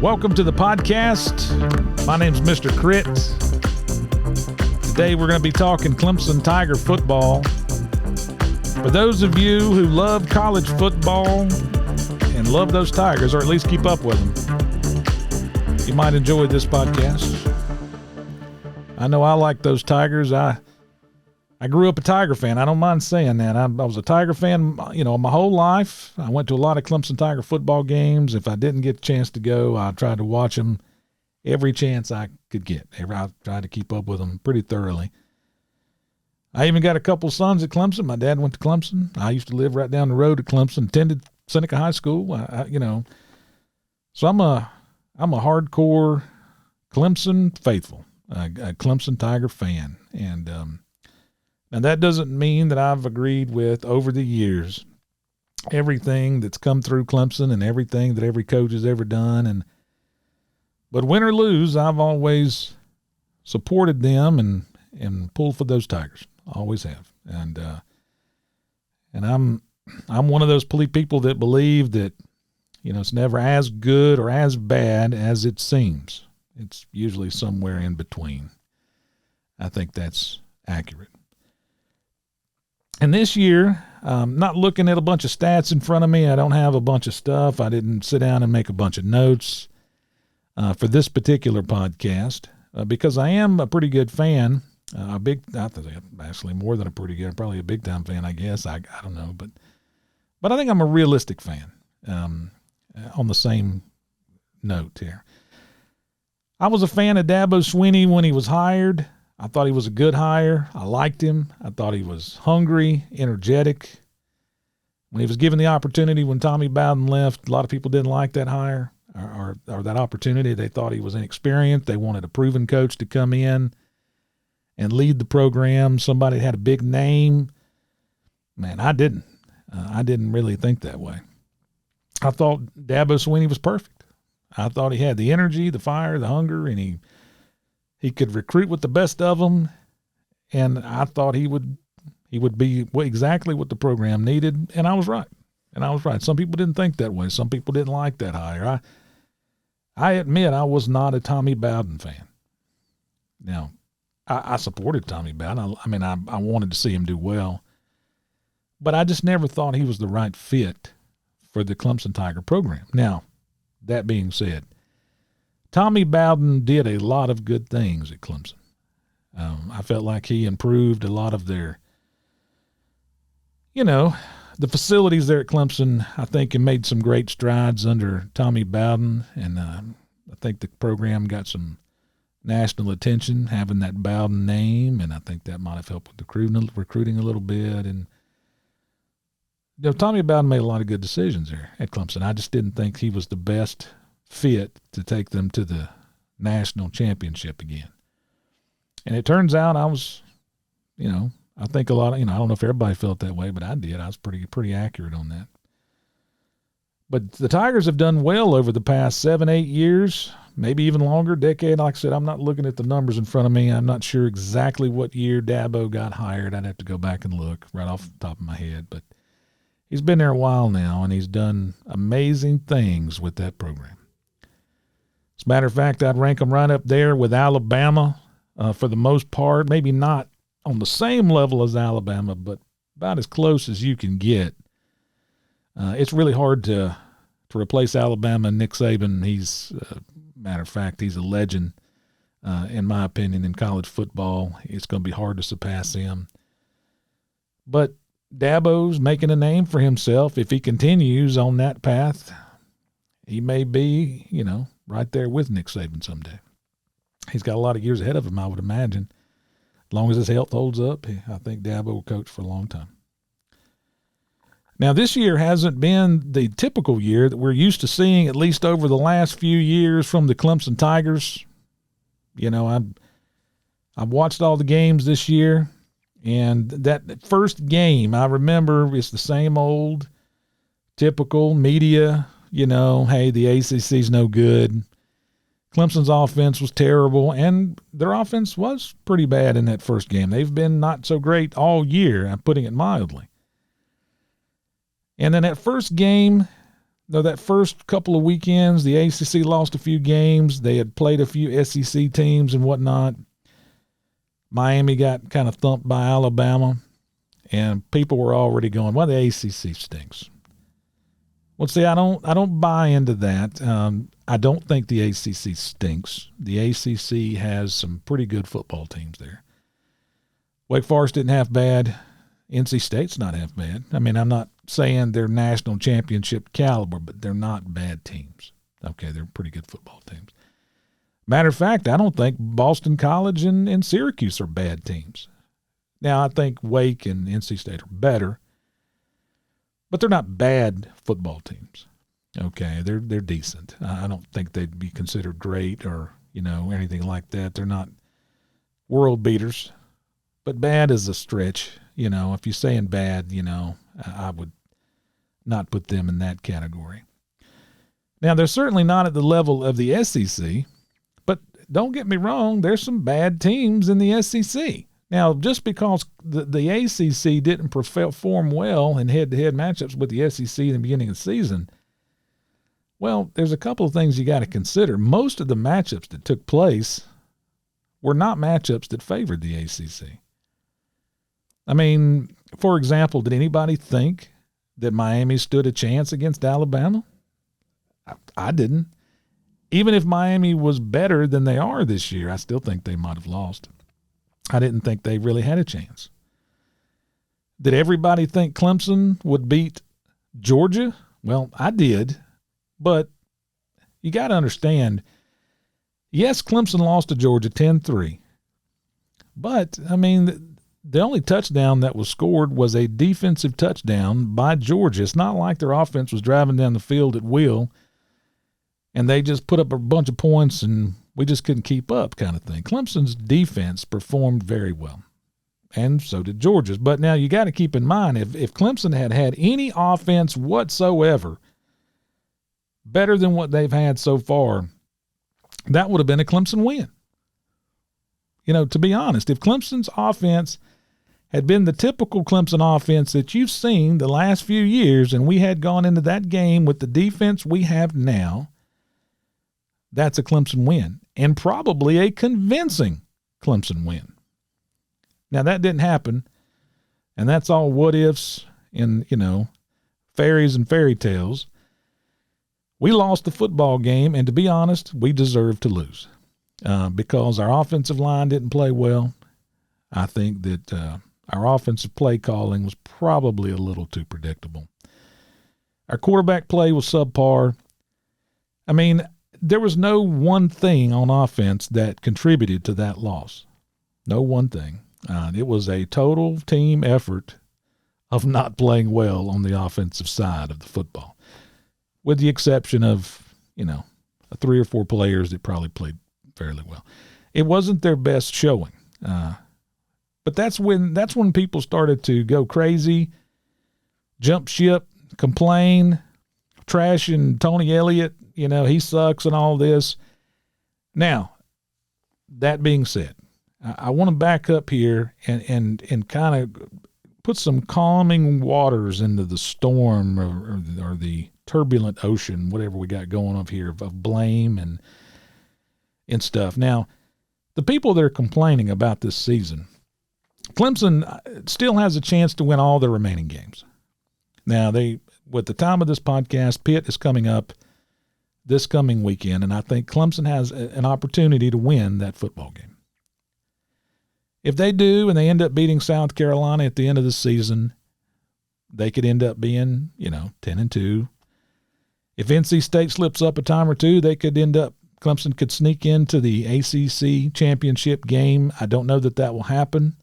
Welcome to the podcast. My name's Mr. Crit. Today we're going to be talking Clemson Tiger football. For those of you who love college football and love those Tigers, or at least keep up with them, you might enjoy this podcast. I know I like those Tigers. I grew up a Tiger fan. I don't mind saying that. I was a Tiger fan, my whole life. I went to a lot of Clemson Tiger football games. If I didn't get a chance to go, I tried to watch them every chance I could get. I tried to keep up with them pretty thoroughly. I even got a couple sons at Clemson. My dad went to Clemson. I used to live right down the road at Clemson, attended Seneca High School. So I'm a hardcore Clemson faithful, a Clemson Tiger fan. And that doesn't mean that I've agreed with, over the years, everything that's come through Clemson and everything that every coach has ever done. But win or lose, I've always supported them and pulled for those Tigers. Always have. And I'm one of those people that believe that, it's never as good or as bad as it seems. It's usually somewhere in between. I think that's accurate. And this year, not looking at a bunch of stats in front of me. I don't have a bunch of stuff. I didn't sit down and make a bunch of notes for this particular podcast because I am a pretty good fan. Actually more than a pretty good, probably a big time fan, I guess. I don't know, but I think I'm a realistic fan. On the same note here, I was a fan of Dabo Swinney when he was hired. I thought he was a good hire. I liked him. I thought he was hungry, energetic. When he was given the opportunity, when Tommy Bowden left, a lot of people didn't like that hire or that opportunity. They thought he was inexperienced. They wanted a proven coach to come in and lead the program, somebody that had a big name. Man, I didn't. I didn't really think that way. I thought Dabo Swinney was perfect. I thought he had the energy, the fire, the hunger, and he could recruit with the best of them, and I thought he would be exactly what the program needed, and I was right. Some people didn't think that way. Some people didn't like that hire. I admit I was not a Tommy Bowden fan. Now, I supported Tommy Bowden. I wanted to see him do well, but I just never thought he was the right fit for the Clemson Tiger program. Now, that being said, Tommy Bowden did a lot of good things at Clemson. I felt like he improved a lot of their, the facilities there at Clemson, I think, and made some great strides under Tommy Bowden. And I think the program got some national attention having that Bowden name, and I think that might have helped with recruiting a little bit. And Tommy Bowden made a lot of good decisions there at Clemson. I just didn't think he was the best fit to take them to the national championship again. And it turns out I was, I think a lot of, I don't know if everybody felt that way, but I did. I was pretty accurate on that. But the Tigers have done well over the past 7-8 years, maybe even longer, decade. Like I said, I'm not looking at the numbers in front of me. I'm not sure exactly what year Dabo got hired. I'd have to go back and look right off the top of my head. But he's been there a while now, and he's done amazing things with that program. As a matter of fact, I'd rank them right up there with Alabama for the most part. Maybe not on the same level as Alabama, but about as close as you can get. It's really hard to replace Alabama and Nick Saban. Matter of fact, he's a legend, in my opinion, in college football. It's going to be hard to surpass him. But Dabo's making a name for himself. If he continues on that path, he may be, right there with Nick Saban someday. He's got a lot of years ahead of him, I would imagine. As long as his health holds up, I think Dabo will coach for a long time. Now, this year hasn't been the typical year that we're used to seeing, at least over the last few years, from the Clemson Tigers. I've watched all the games this year, and that first game, I remember, it's the same old typical media, hey, the ACC's no good. Clemson's offense was terrible, and their offense was pretty bad in that first game. They've been not so great all year, I'm putting it mildly. And then that first game, Though that first couple of weekends, the ACC lost a few games. They had played a few SEC teams and whatnot. Miami got kind of thumped by Alabama, and people were already going, well, the ACC stinks. Well, see, I don't buy into that. I don't think the ACC stinks. The ACC has some pretty good football teams there. Wake Forest didn't half bad. NC State's not half bad. I mean, I'm not saying they're national championship caliber, but they're not bad teams. Okay, they're pretty good football teams. Matter of fact, I don't think Boston College and Syracuse are bad teams. Now, I think Wake and NC State are better, but they're not bad football teams. Okay, they're decent. I don't think they'd be considered great or, anything like that. They're not world beaters, but bad is a stretch. If you're saying bad, I would not put them in that category. Now, they're certainly not at the level of the SEC, but don't get me wrong, there's some bad teams in the SEC. Now, just because the ACC didn't perform well in head-to-head matchups with the SEC in the beginning of the season, well, there's a couple of things you got to consider. Most of the matchups that took place were not matchups that favored the ACC. I mean, for example, did anybody think that Miami stood a chance against Alabama? I didn't. Even if Miami was better than they are this year, I still think they might have lost. I didn't think they really had a chance. Did everybody think Clemson would beat Georgia? Well, I did. But you got to understand, yes, Clemson lost to Georgia 10-3. But, I mean, the only touchdown that was scored was a defensive touchdown by Georgia. It's not like their offense was driving down the field at will and they just put up a bunch of points and we just couldn't keep up kind of thing. Clemson's defense performed very well, and so did Georgia's. But now you got to keep in mind, if Clemson had any offense whatsoever better than what they've had so far, that would have been a Clemson win. To be honest, if Clemson's offense had been the typical Clemson offense that you've seen the last few years, and we had gone into that game with the defense we have now, that's a Clemson win, and probably a convincing Clemson win. Now, that didn't happen, and that's all what-ifs and, fairies and fairy tales. We lost the football game, and to be honest, we deserved to lose because our offensive line didn't play well. I think that our offensive play calling was probably a little too predictable. Our quarterback play was subpar. I mean, there was no one thing on offense that contributed to that loss. No one thing. It was a total team effort of not playing well on the offensive side of the football, with the exception of, 3 or 4 players that probably played fairly well. It wasn't their best showing. But that's when people started to go crazy, jump ship, complain, trashing Tony Elliott. He sucks and all this. Now, that being said, I want to back up here and kind of put some calming waters into the storm or the turbulent ocean, whatever we got going on here, of blame and stuff. Now, the people that are complaining about this season, Clemson still has a chance to win all their remaining games. Now, with the time of this podcast, Pitt is coming up this coming weekend, and I think Clemson has an opportunity to win that football game. If they do and they end up beating South Carolina at the end of the season, they could end up being, 10-2. If NC State slips up a time or two, Clemson could sneak into the ACC championship game. I don't know that will happen,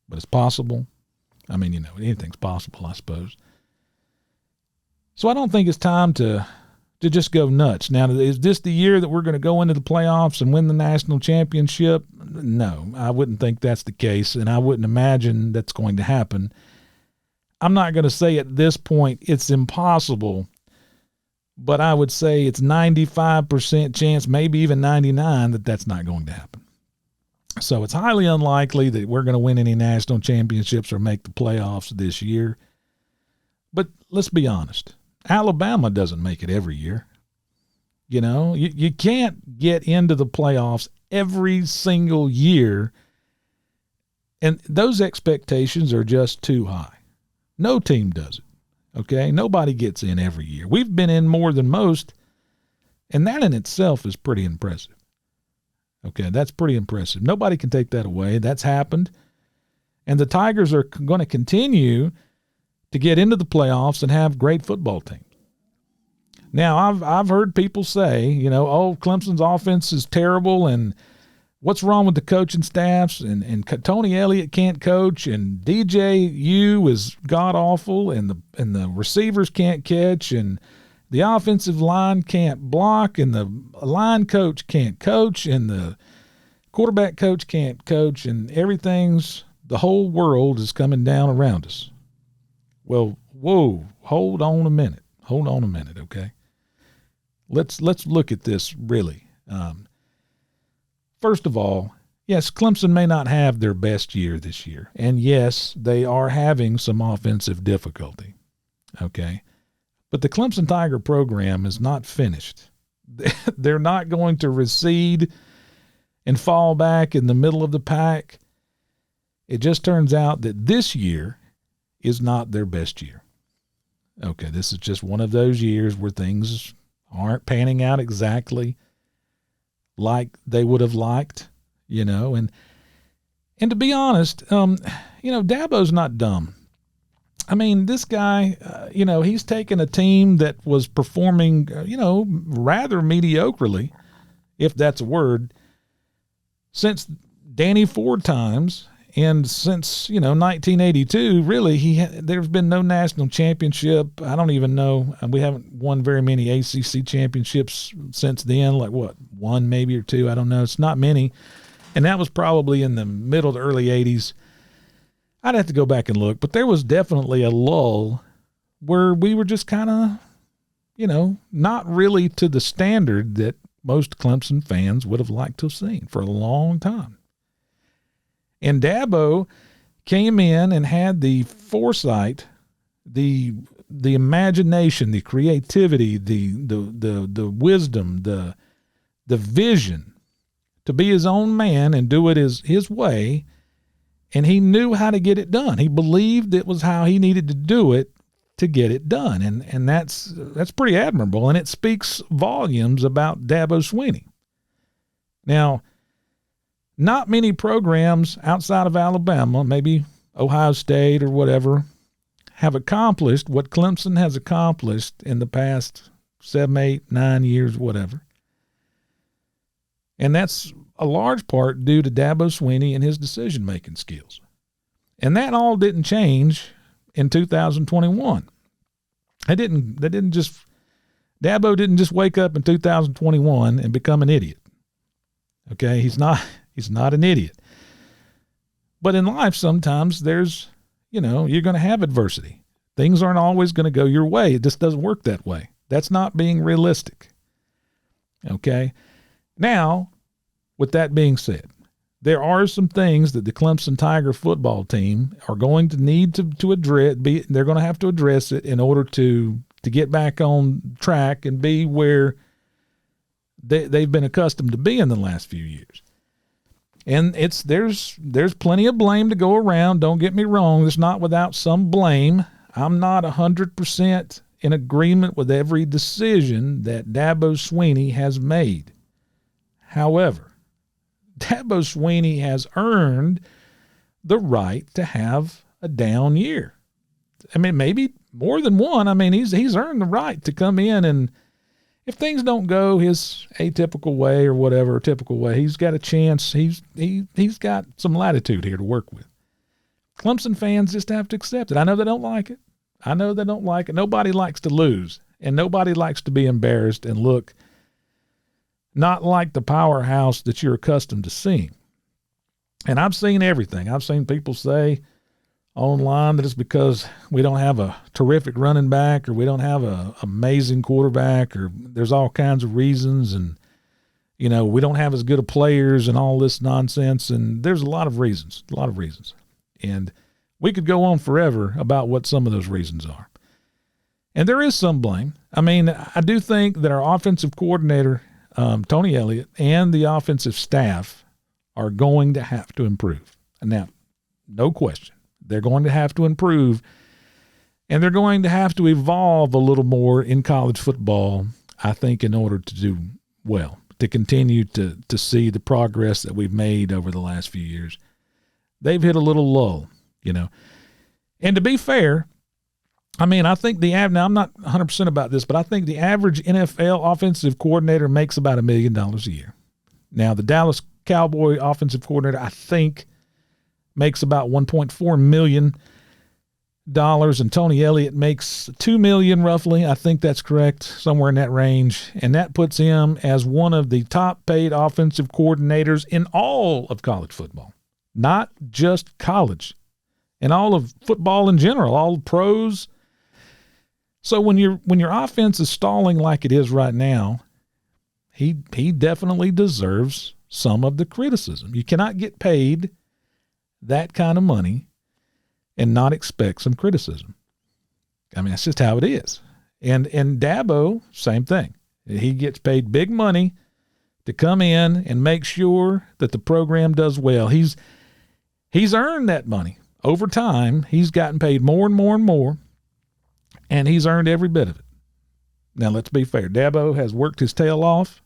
but it's possible. I mean, anything's possible, I suppose. So I don't think it's time to just go nuts. Now, is this the year that we're going to go into the playoffs and win the national championship? No, I wouldn't think that's the case, and I wouldn't imagine that's going to happen. I'm not going to say at this point it's impossible, but I would say it's 95% chance, maybe even 99%, that that's not going to happen. So it's highly unlikely that we're going to win any national championships or make the playoffs this year. But let's be honest. Alabama doesn't make it every year. You know, you can't get into the playoffs every single year, and those expectations are just too high. No team does it, okay? Nobody gets in every year. We've been in more than most, and that in itself is pretty impressive. Okay, that's pretty impressive. Nobody can take that away. That's happened, and the Tigers are going to continue to get into the playoffs and have great football teams. Now, I've heard people say, you know, oh, Clemson's offense is terrible, and what's wrong with the coaching staffs, and Tony Elliott can't coach, and DJU is god-awful, and the receivers can't catch, and the offensive line can't block, and the line coach can't coach, and the quarterback coach can't coach, and the whole world is coming down around us. Well, whoa, hold on a minute, okay? Let's look at this really. First of all, yes, Clemson may not have their best year this year, and yes, they are having some offensive difficulty, okay? But the Clemson Tiger program is not finished. They're not going to recede and fall back in the middle of the pack. It just turns out that this year is not their best year. Okay, this is just one of those years where things aren't panning out exactly like they would have liked, you know. And to be honest, you know, Dabo's not dumb. I mean, this guy, you know, he's taken a team that was performing, you know, rather mediocrely, if that's a word, since Danny Ford times. And since, you know, 1982, really, there's been no national championship. I don't even know. We haven't won very many ACC championships since then, like what, one maybe or two? I don't know. It's not many. And that was probably in the middle to early 80s. I'd have to go back and look. But there was definitely a lull where we were just kind of, you know, not really to the standard that most Clemson fans would have liked to have seen for a long time. And Dabo came in and had the foresight, the imagination, the creativity, the wisdom, the vision to be his own man and do it his way. And he knew how to get it done. He believed it was how he needed to do it to get it done. And that's pretty admirable. And it speaks volumes about Dabo Swinney. Now, not many programs outside of Alabama, maybe Ohio State or whatever, have accomplished what Clemson has accomplished in the past 7, 8, 9 years, whatever. And that's a large part due to Dabo Swinney and his decision-making skills. And that all didn't change in 2021. Dabo didn't just wake up in 2021 and become an idiot. Okay, he's not an idiot. But in life, sometimes there's, you know, you're going to have adversity. Things aren't always going to go your way. It just doesn't work that way. That's not being realistic. Okay? Now, with that being said, there are some things that the Clemson Tiger football team are going to need to address. They're going to have to address it in order to get back on track and be where they've been accustomed to being the last few years. And there's plenty of blame to go around. Don't get me wrong. It's not without some blame. I'm not 100% in agreement with every decision that Dabo Swinney has made. However, Dabo Swinney has earned the right to have a down year. I mean, maybe more than one. I mean, he's earned the right to come in, and if things don't go his atypical way or whatever, typical way, he's got a chance. He's got some latitude here to work with. Clemson fans just have to accept it. I know they don't like it. Nobody likes to lose, and nobody likes to be embarrassed and look not like the powerhouse that you're accustomed to seeing. And I've seen everything. I've seen people say online that it's because we don't have a terrific running back or we don't have an amazing quarterback or there's all kinds of reasons and, you know, we don't have as good of players and all this nonsense. And there's a lot of reasons. And we could go on forever about what some of those reasons are. And there is some blame. I mean, I do think that our offensive coordinator, Tony Elliott, and the offensive staff are going to have to improve. Now, no question. They're going to have to improve, and they're going to have to evolve a little more in college football, I think, in order to do well, to continue to see the progress that we've made over the last few years. They've hit a little lull, you know. And to be fair, I mean, I think now I'm not 100% about this, but I think the average NFL offensive coordinator makes about $1 million a year. Now, the Dallas Cowboy offensive coordinator, I think, makes about $1.4 million, and Tony Elliott makes $2 million roughly. I think that's correct, somewhere in that range. And that puts him as one of the top paid offensive coordinators in all of college football, not just college, and all of football in general, all pros. So when your offense is stalling like it is right now, he definitely deserves some of the criticism. You cannot get paid that kind of money and not expect some criticism. I mean, that's just how it is. And Dabo, same thing. He gets paid big money to come in and make sure that the program does well. He's earned that money. Over time, he's gotten paid more and more and more, and he's earned every bit of it. Now, let's be fair. Dabo has worked his tail off.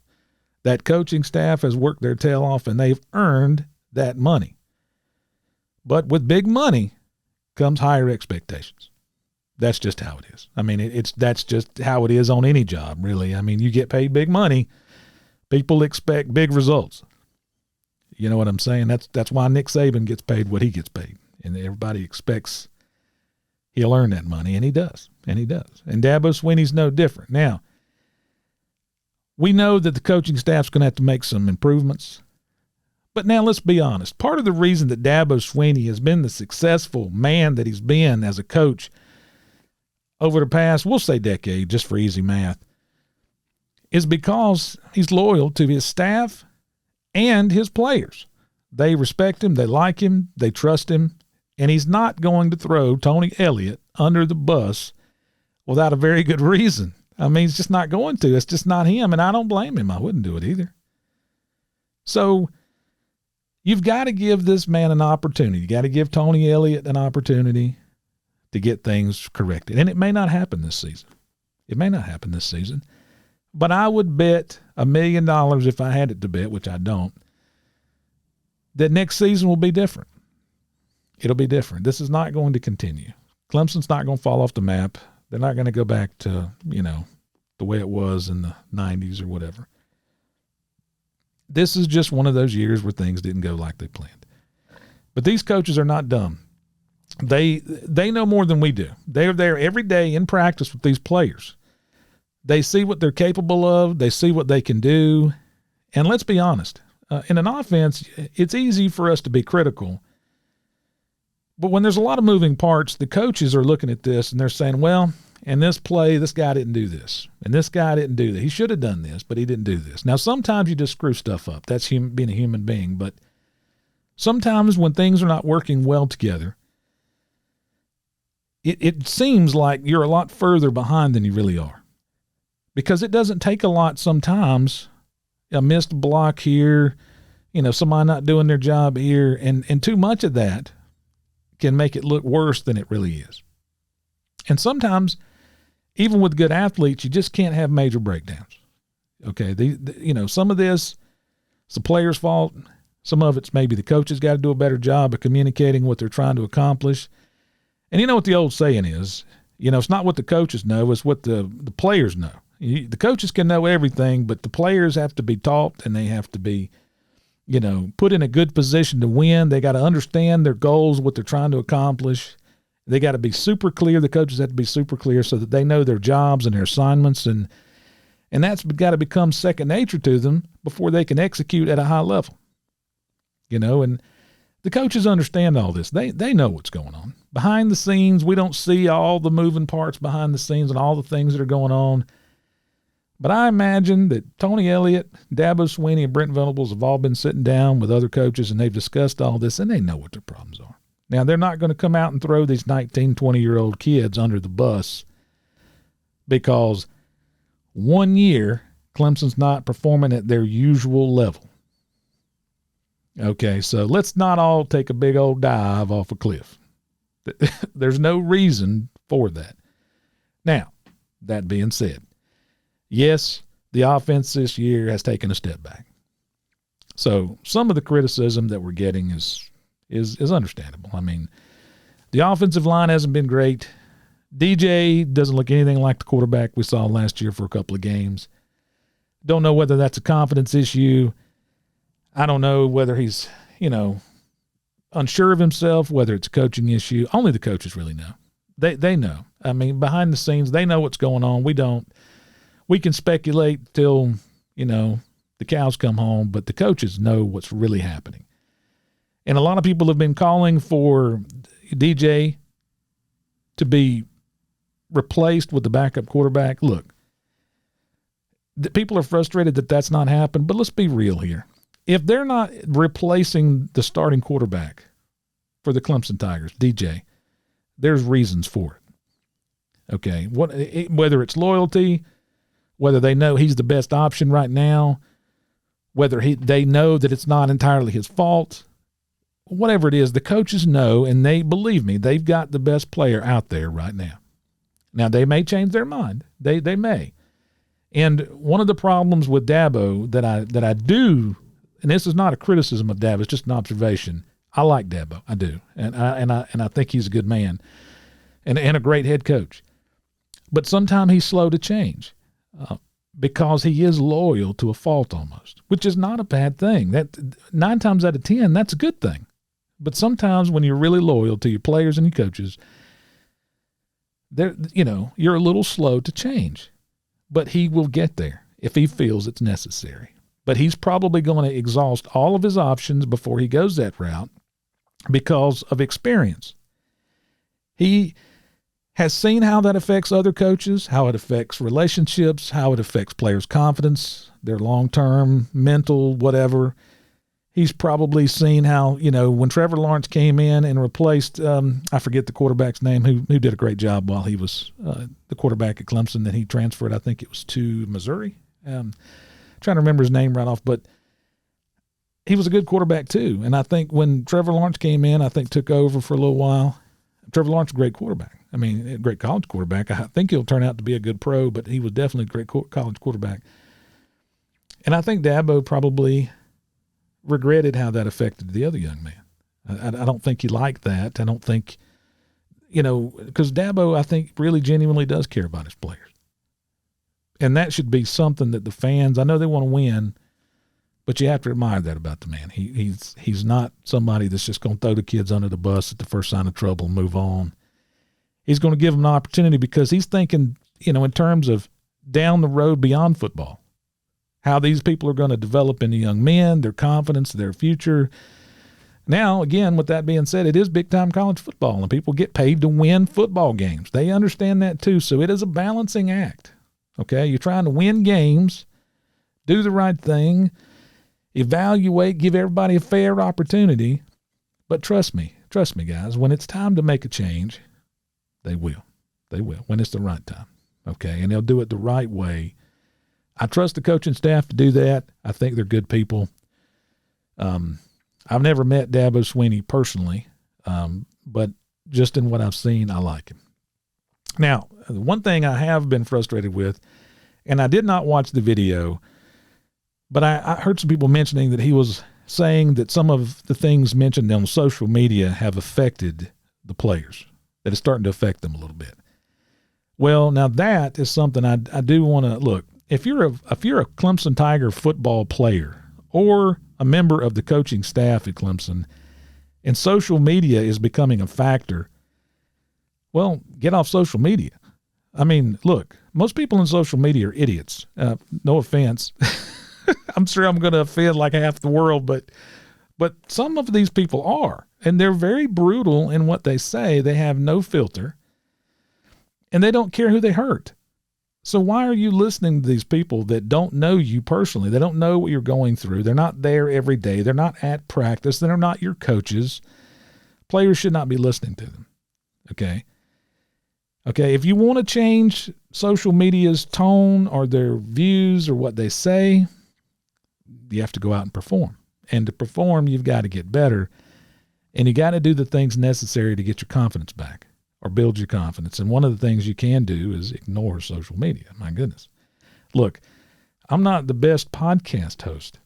That coaching staff has worked their tail off, and they've earned that money. But with big money comes higher expectations. That's just how it is. I mean, that's just how it is on any job, really. I mean, you get paid big money, people expect big results. You know what I'm saying? That's why Nick Saban gets paid what he gets paid, and everybody expects he'll earn that money, and he does, and he does. And Dabo Swinney's no different. Now, we know that the coaching staff's going to have to make some improvements. But now let's be honest. Part of the reason that Dabo Swinney has been the successful man that he's been as a coach over the past, we'll say decade, just for easy math, is because he's loyal to his staff and his players. They respect him, they like him, they trust him, and he's not going to throw Tony Elliott under the bus without a very good reason. I mean, he's just not going to. It's just not him, and I don't blame him. I wouldn't do it either. So you've got to give this man an opportunity. You got to give Tony Elliott an opportunity to get things corrected. And it may not happen this season. It may not happen this season. But I would bet $1 million if I had it to bet, which I don't, that next season will be different. It'll be different. This is not going to continue. Clemson's not going to fall off the map. They're not going to go back to, the way it was in the 90s or whatever. This is just one of those years where things didn't go like they planned. But these coaches are not dumb. They know more than we do. They're there every day in practice with these players. They see what they're capable of. They see what they can do. And let's be honest, in an offense, it's easy for us to be critical. But when there's a lot of moving parts, the coaches are looking at this and they're saying, well, in this play, this guy didn't do this. And this guy didn't do that. He should have done this, but he didn't do this. Now, sometimes you just screw stuff up. That's being a human being. But sometimes when things are not working well together, it seems like you're a lot further behind than you really are. Because it doesn't take a lot sometimes, a missed block here, somebody not doing their job here, and too much of that can make it look worse than it really is. And sometimes, even with good athletes, you just can't have major breakdowns. Okay, some of this, it's the player's fault. Some of it's maybe the coach's got to do a better job of communicating what they're trying to accomplish. And you know what the old saying is, it's not what the coaches know, it's what the players know. The coaches can know everything, but the players have to be taught, and they have to be, put in a good position to win. They got to understand their goals, what they're trying to accomplish. They got to be super clear. The coaches have to be super clear so that they know their jobs and their assignments, and that's got to become second nature to them before they can execute at a high level. And the coaches understand all this. They know what's going on. Behind the scenes, we don't see all the moving parts behind the scenes and all the things that are going on. But I imagine that Tony Elliott, Dabo Swinney, and Brent Venables have all been sitting down with other coaches, and they've discussed all this, and they know what their problems are. Now, they're not going to come out and throw these 19, 20-year-old kids under the bus because 1 year Clemson's not performing at their usual level. Okay, so let's not all take a big old dive off a cliff. There's no reason for that. Now, that being said, yes, the offense this year has taken a step back. So some of the criticism that we're getting is understandable. I mean, the offensive line hasn't been great. DJ doesn't look anything like the quarterback we saw last year for a couple of games. Don't know whether that's a confidence issue. I don't know whether he's, unsure of himself, whether it's a coaching issue. Only the coaches really know. They know. I mean, behind the scenes, they know what's going on. We don't. We can speculate till, the cows come home, but the coaches know what's really happening. And a lot of people have been calling for DJ to be replaced with the backup quarterback. Look, the people are frustrated that that's not happened, but let's be real here. If they're not replacing the starting quarterback for the Clemson Tigers, DJ, there's reasons for it. Okay, whether it's loyalty, whether they know he's the best option right now, whether they know that it's not entirely his fault, whatever it is, the coaches know, and they believe me, they've got the best player out there right now. Now, they may change their mind. They may. And one of the problems with Dabo that I do, and this is not a criticism of Dabo, it's just an observation. I like Dabo, I do, and I think he's a good man, and a great head coach. But sometimes he's slow to change because he is loyal to a fault almost, which is not a bad thing. That 9 times out of 10, that's a good thing. But sometimes when you're really loyal to your players and your coaches, you're a little slow to change. But he will get there if he feels it's necessary. But he's probably going to exhaust all of his options before he goes that route because of experience. He has seen how that affects other coaches, how it affects relationships, how it affects players' confidence, their long-term, mental, whatever. He's probably seen how, when Trevor Lawrence came in and replaced, I forget the quarterback's name, who did a great job while he was the quarterback at Clemson, that he transferred, I think it was to Missouri. Trying to remember his name right off, but he was a good quarterback too. And I think when Trevor Lawrence came in, I think took over for a little while. Trevor Lawrence, a great quarterback. I mean, a great college quarterback. I think he'll turn out to be a good pro, but he was definitely a great college quarterback. And I think Dabo probably regretted how that affected the other young man. I don't think he liked that. I don't think, because Dabo, I think, really genuinely does care about his players. And that should be something that the fans, I know they want to win, but you have to admire that about the man. He's not somebody that's just going to throw the kids under the bus at the first sign of trouble and move on. He's going to give them an opportunity because he's thinking, in terms of down the road beyond football, how these people are going to develop into young men, their confidence, their future. Now, again, with that being said, it is big-time college football, and people get paid to win football games. They understand that too, so it is a balancing act. Okay, you're trying to win games, do the right thing, evaluate, give everybody a fair opportunity. But trust me, guys, when it's time to make a change, they will. They will, when it's the right time. Okay, and they'll do it the right way. I trust the coaching staff to do that. I think they're good people. I've never met Dabo Swinney personally, but just in what I've seen, I like him. Now, one thing I have been frustrated with, and I did not watch the video, but I heard some people mentioning that he was saying that some of the things mentioned on social media have affected the players, that it's starting to affect them a little bit. Well, now that is something I do want to look. If you're a Clemson Tiger football player or a member of the coaching staff at Clemson, and social media is becoming a factor, well, get off social media. I mean, look, most people in social media are idiots. No offense. I'm sure I'm going to offend like half the world, but some of these people are, and they're very brutal in what they say. They have no filter, and they don't care who they hurt. So why are you listening to these people that don't know you personally? They don't know what you're going through. They're not there every day. They're not at practice. They're not your coaches. Players should not be listening to them. Okay? Okay, if you want to change social media's tone or their views or what they say, you have to go out and perform. And to perform, you've got to get better. And you got to do the things necessary to get your confidence back or build your confidence. And one of the things you can do is ignore social media. My goodness. Look, I'm not the best podcast host.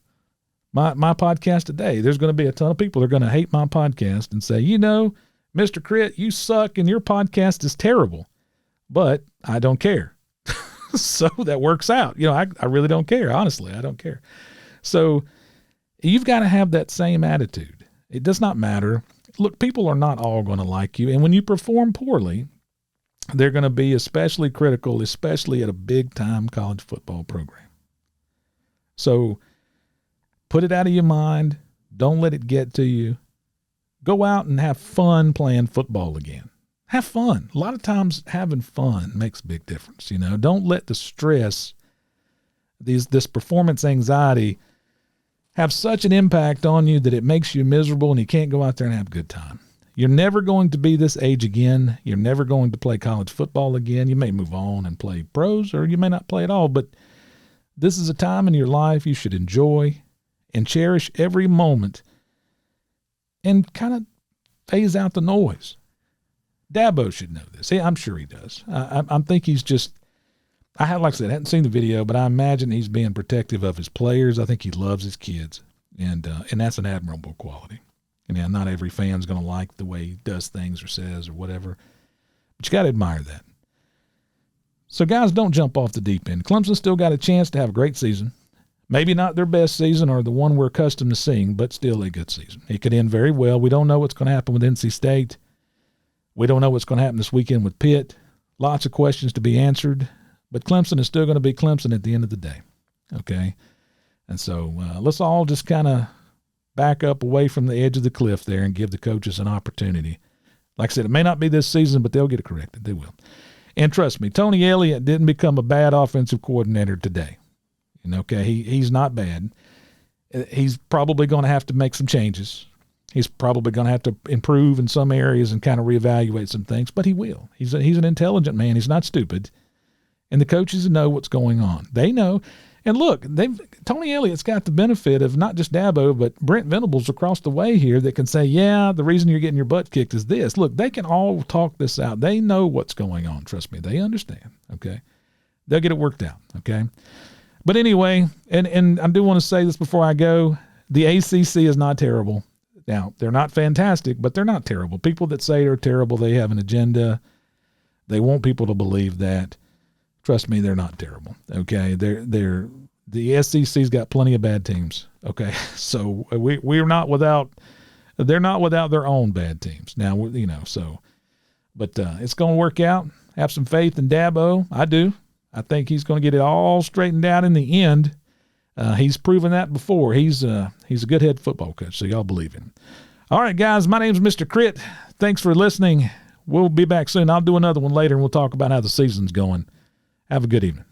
My podcast today, there's going to be a ton of people that are going to hate my podcast and say, you know, Mr. Crit, you suck and your podcast is terrible. But I don't care. So that works out. You know, I really don't care. Honestly, I don't care. So you've got to have that same attitude. It does not matter. Look, people are not all going to like you. And when you perform poorly, they're going to be especially critical, especially at a big-time college football program. So put it out of your mind. Don't let it get to you. Go out and have fun playing football again. Have fun. A lot of times having fun makes a big difference. You know, don't let the stress, this performance anxiety have such an impact on you that it makes you miserable and you can't go out there and have a good time. You're never going to be this age again. You're never going to play college football again. You may move on and play pros, or you may not play at all, but this is a time in your life you should enjoy and cherish every moment and kind of phase out the noise. Dabo should know this. I'm sure he does. I think he's just, like I said, I hadn't seen the video, but I imagine he's being protective of his players. I think he loves his kids, and that's an admirable quality. And yeah, not every fan's going to like the way he does things or says or whatever, but you got to admire that. So, guys, don't jump off the deep end. Clemson still got a chance to have a great season. Maybe not their best season or the one we're accustomed to seeing, but still a good season. It could end very well. We don't know what's going to happen with NC State. We don't know what's going to happen this weekend with Pitt. Lots of questions to be answered, but Clemson is still going to be Clemson at the end of the day, okay? And so let's all just kind of back up away from the edge of the cliff there and give the coaches an opportunity. Like I said, it may not be this season, but they'll get it corrected. They will. And trust me, Tony Elliott didn't become a bad offensive coordinator today. Okay, he's not bad. He's probably going to have to make some changes. He's probably going to have to improve in some areas and kind of reevaluate some things, but he will. He's an intelligent man. He's not stupid. And the coaches know what's going on. They know. And look, Tony Elliott's got the benefit of not just Dabo, but Brent Venables across the way here that can say, yeah, the reason you're getting your butt kicked is this. Look, they can all talk this out. They know what's going on. Trust me. They understand, okay? They'll get it worked out, okay? But anyway, and I do want to say this before I go, the ACC is not terrible. Now, they're not fantastic, but they're not terrible. People that say they're terrible, they have an agenda. They want people to believe that. Trust me, they're not terrible. Okay, the SEC's got plenty of bad teams. Okay, so we're not without. They're not without their own bad teams. Now, but it's going to work out. Have some faith in Dabo. I do. I think he's going to get it all straightened out in the end. He's proven that before. He's a good head football coach, so y'all believe him. All right, guys, my name's Mr. Crit. Thanks for listening. We'll be back soon. I'll do another one later, and we'll talk about how the season's going. Have a good evening.